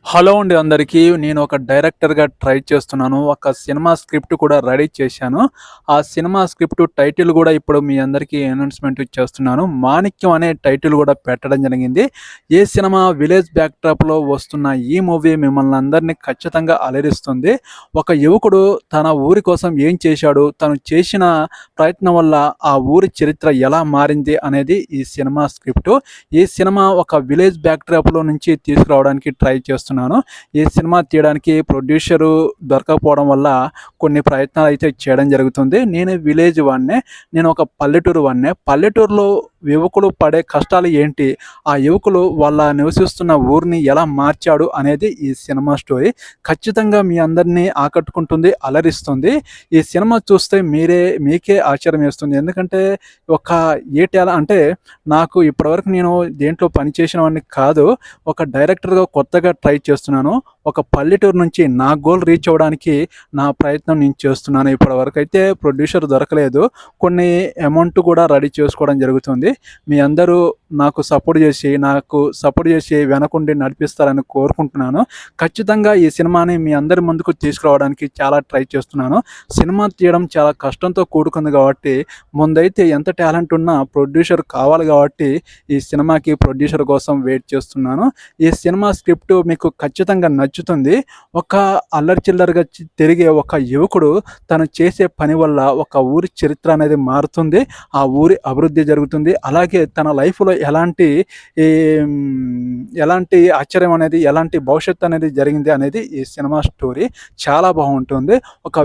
Hello అండి అందరికీ. నేను ఒక డైరెక్టర్‌గా ట్రై చేస్తున్నాను. ఒక సినిమా స్క్రిప్ట్ కూడా రెడీ చేశాను. ఆ సినిమా స్క్రిప్ట్ టైటిల్ గూడా ఇప్పుడు మీ అందరికీ అనౌన్స్‌మెంట్ చేస్తున్నాను. 'మాణిక్యం' అనే టైటిల్ గూడా పెట్టడం జరిగింది. ఏ సినిమా విలేజ్ బ్యాక్‌డ్రాప్‌లో వస్తున్న ఈ మూవీ మిమ్మల్ని అందరిని ఖచ్చితంగా అలరిస్తుంది. ఒక యువకుడు తన ఊరి కోసం ఏం చేశాడు? తను చేసిన ప్రయత్నం వల్ల ఆ ఊరి చరిత్ర ఎలా మారింది అనేది ఈ సినిమా స్క్రిప్టు. ఈ సినిమా ఒక విలేజ్ బ్యాక్‌డ్రాప్‌లో నుంచి తీసుకురావడానికి ట్రై చేస్తున్నాను. ఈ సినిమా తీయడానికి ప్రొడ్యూసరు దొరకకపోవడం వల్ల కొన్ని ప్రయత్నాలైతే చేయడం జరుగుతుంది. నేను విలేజ్ వాడినే. నేను ఒక పల్లెటూరు వాడినే. పల్లెటూరులో యువకులు పడే కష్టాలు ఏంటి? ఆ యువకులు వాళ్ళ నివసిస్తున్న ఊరిని ఎలా మార్చాడు అనేది ఈ సినిమా స్టోరీ. ఖచ్చితంగా మీ అందరినీ ఆకట్టుకుంటుంది, అలరిస్తుంది. ఈ సినిమా చూస్తే మీకే ఆశ్చర్యం వేస్తుంది. ఎందుకంటే ఒక అంటే నాకు ఇప్పటివరకు నేను దేంట్లో పని చేసినవాడిని కాదు. ఒక డైరెక్టర్‌గా కొత్తగా ట్రై చేస్తున్నాను. ఒక పల్లెటూరు నుంచి నా గోల్ రీచ్ అవ్వడానికి నా ప్రయత్నం నేను చేస్తున్నాను. ఇప్పటివరకైతే ప్రొడ్యూసర్ దొరకలేదు. కొన్ని అమౌంట్ కూడా రెడీ చేసుకోవడం జరుగుతుంది. మీ అందరూ నాకు సపోర్ట్ చేసి వెనకుండి నడిపిస్తారని కోరుకుంటున్నాను. ఖచ్చితంగా ఈ సినిమాని మీ అందరి ముందుకు తీసుకురావడానికి చాలా ట్రై చేస్తున్నాను. సినిమా తీయడం చాలా కష్టంతో కూడుకుంది కాబట్టి ముందైతే ఎంత టాలెంట్ ఉన్నా ప్రొడ్యూసర్ కావాలి కాబట్టి ఈ సినిమాకి ప్రొడ్యూసర్ కోసం వెయిట్ చేస్తున్నాను. ఈ సినిమా స్క్రిప్ట్ మీకు ఖచ్చితంగా నచ్చుతుంది. ఒక అల్లరి చిల్లరగా తిరిగే ఒక యువకుడు తను చేసే పని వల్ల ఒక ఊరి చరిత్ర అనేది మారుతుంది. ఆ ఊరి అభివృద్ధి జరుగుతుంది. అలాగే తన లైఫ్‌లో ఈ ఎలాంటి ఆశ్చర్యం అనేది, ఎలాంటి భవిష్యత్తు అనేది జరిగింది అనేది ఈ సినిమా స్టోరీ. చాలా బాగుంటుంది. ఒక